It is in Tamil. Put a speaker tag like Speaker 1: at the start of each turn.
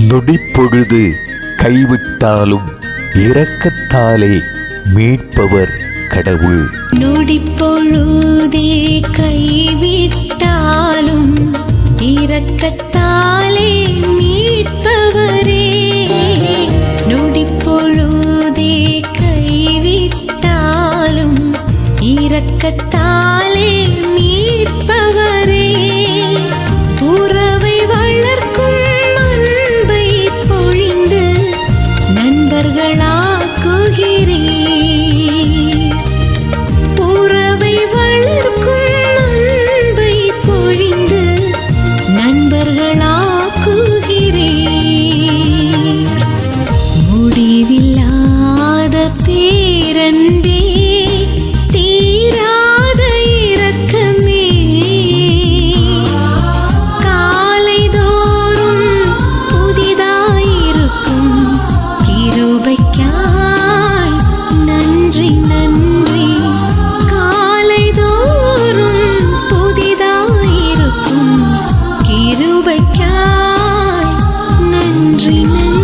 Speaker 1: நொடிப்பொழுது கைவிட்டாலும் இரக்கத்தாலே மீட்பவர் கடவுள்.
Speaker 2: நொடிப்பொழுதே கைவிட்டாலும் இரக்கத்தாலே மீட்பவரே. நொடிப்பொழுதே கைவிட்டாலும் இரக்கத்தாலே மீட்பவரே. உறவை வளர்க்கும் அன்பை பொழிந்து நண்பர்களாக்குகிறீர். உறவை வளர்க்கும் அன்பை பொழிந்து நண்பர்களாக்குகிறீர். முடிவில்லாத பேரன்பே, தீராத இரக்கமே, காலைதோறும் புதிதாயிருக்கும் கிருபைக்காய் நன்றி நன்றி. காலைதோறும் புதிதாயிருக்கும் கிருபைக்காய் நன்றி நன்றி.